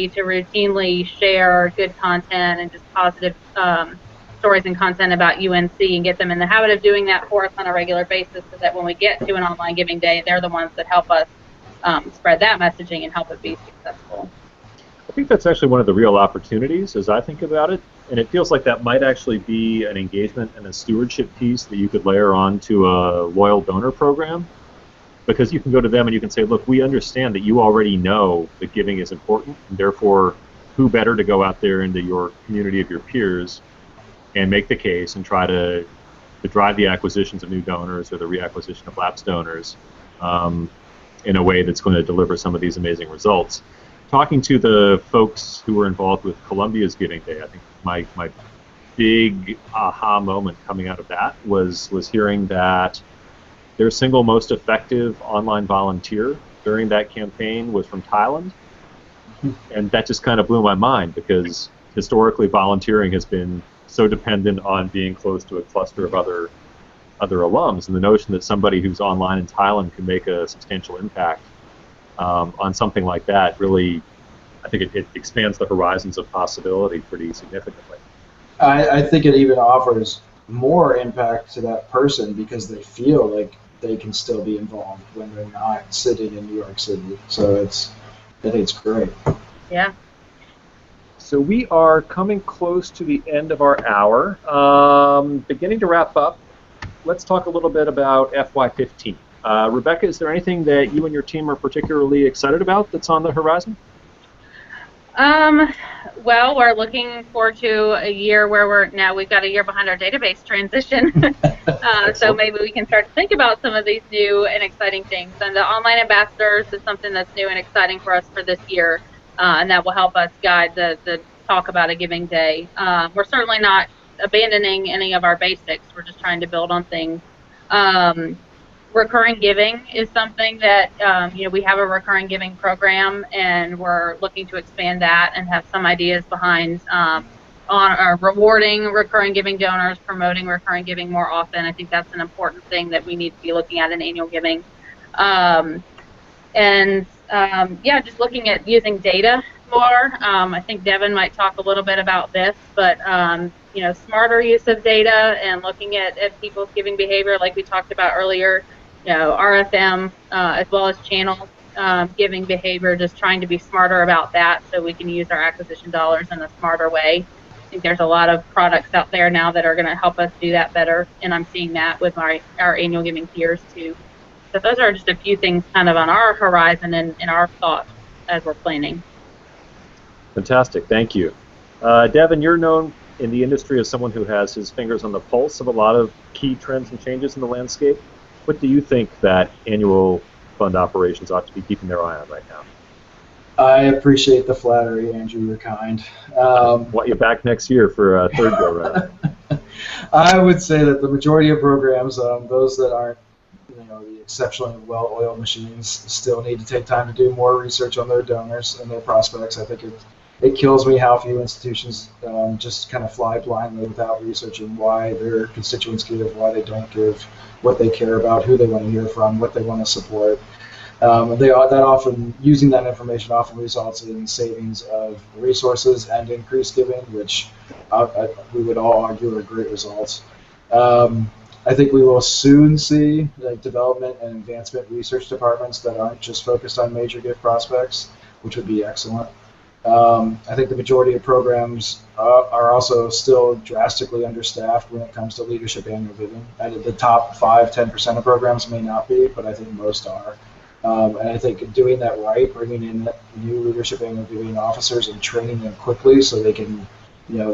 S2: to routinely share good content and just positive stories and content about UNC and get them in the habit of doing that for us on a regular basis so that when we get to an online Giving Day, they're the ones that help us spread that messaging and help it be successful.
S1: I think that's actually one of the real opportunities as I think about it, and it feels like that might actually be an engagement and a stewardship piece that you could layer on to a loyal donor program, because you can go to them and you can say, look, we understand that you already know that giving is important, and therefore who better to go out there into your community of your peers and make the case and try to drive the acquisitions of new donors or the reacquisition of lapsed donors in a way that's going to deliver some of these amazing results. Talking to the folks who were involved with Columbia's Giving Day, I think my big aha moment coming out of that was hearing that their single most effective online volunteer during that campaign was from Thailand. And that just kind of blew my mind, because historically volunteering has been so dependent on being close to a cluster of other alums, and the notion that somebody who's online in Thailand can make a substantial impact on something like that really, I think it expands the horizons of possibility pretty significantly.
S3: I think it even offers more impact to that person because they feel like they can still be involved when they're not sitting in New York City. So I think it's great.
S2: Yeah.
S1: So we are coming close to the end of our hour. Beginning to wrap up, let's talk a little bit about FY14. Rebecca, is there anything that you and your team are particularly excited about that's on the horizon?
S2: Well, we're looking forward to a year where we've got a year behind our database transition. So maybe we can start to think about some of these new and exciting things. And the online ambassadors is something that's new and exciting for us for this year, and that will help us guide the talk about a giving day. We're certainly not abandoning any of our basics. We're just trying to build on things. Recurring giving is something that, we have a recurring giving program, and we're looking to expand that and have some ideas behind on rewarding recurring giving donors, promoting recurring giving more often. I think that's an important thing that we need to be looking at in annual giving. Just looking at using data more. I think Devin might talk a little bit about this, but smarter use of data and looking at people's giving behavior, like we talked about earlier. RFM as well as channel giving behavior, just trying to be smarter about that so we can use our acquisition dollars in a smarter way. I think there's a lot of products out there now that are going to help us do that better, and I'm seeing that with our annual giving peers too. So those are just a few things kind of on our horizon and in our thoughts as we're planning.
S1: Fantastic, thank you. Devin, you're known in the industry as someone who has his fingers on the pulse of a lot of key trends and changes in the landscape. What do you think that annual fund operations ought to be keeping their eye on right now?
S3: I appreciate the flattery, Andrew. You're kind.
S1: Want you back next year for a third go round.
S3: I would say that the majority of programs, those that aren't, the exceptionally well-oiled machines, still need to take time to do more research on their donors and their prospects. I think it kills me how few institutions just kind of fly blindly without researching why their constituents give, why they don't give, what they care about, who they want to hear from, what they want to support. Using that information often results in savings of resources and increased giving, which we would all argue are great results. I think we will soon see development and advancement research departments that aren't just focused on major gift prospects, which would be excellent. I think the majority of programs are also still drastically understaffed when it comes to leadership annual giving. The top 5–10% of programs may not be, but I think most are. And I think doing that right, bringing in new leadership annual giving officers and training them quickly so they can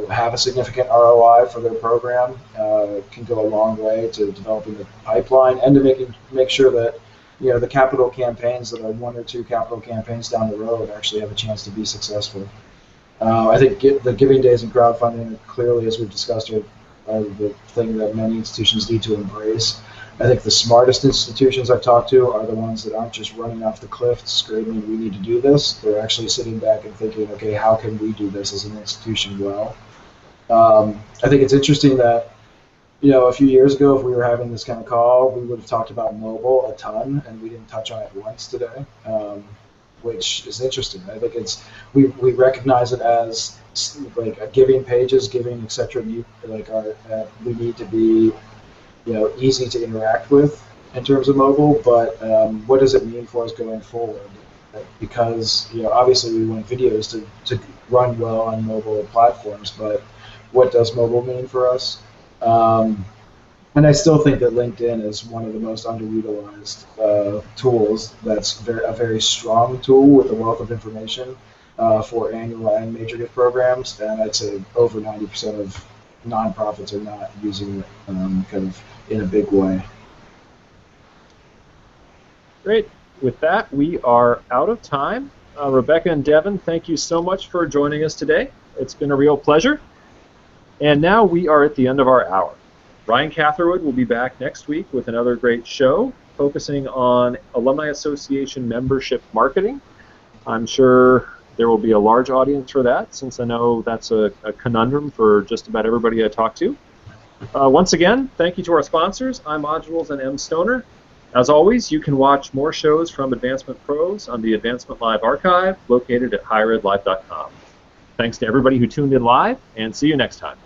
S3: have a significant ROI for their program can go a long way to developing the pipeline and to make sure that the capital campaigns that are 1 or 2 capital campaigns down the road actually have a chance to be successful. I think the giving days and crowdfunding clearly, as we've discussed, are the thing that many institutions need to embrace. I think the smartest institutions I've talked to are the ones that aren't just running off the cliff screaming, we need to do this. They're actually sitting back and thinking, okay, how can we do this as an institution well? I think it's interesting that a few years ago, if we were having this kind of call, we would have talked about mobile a ton, and we didn't touch on it once today, which is interesting. I think we recognize it as like giving pages, giving etc. We need to be easy to interact with in terms of mobile, but what does it mean for us going forward? Because obviously we want videos to run well on mobile platforms, but what does mobile mean for us? And I still think that LinkedIn is one of the most underutilized tools. That's a very strong tool with a wealth of information for annual and major gift programs, and I'd say over 90% of nonprofits are not using it kind of in a big way.
S1: Great. With that, we are out of time. Rebecca and Devin, thank you so much for joining us today. It's been a real pleasure. And now we are at the end of our hour. Ryan Catherwood will be back next week with another great show focusing on Alumni Association membership marketing. I'm sure there will be a large audience for that, since I know that's a conundrum for just about everybody I talk to. Once again, thank you to our sponsors, iModules and M Stoner. As always, you can watch more shows from Advancement Pros on the Advancement Live archive located at higheredlive.com. Thanks to everybody who tuned in live, and see you next time.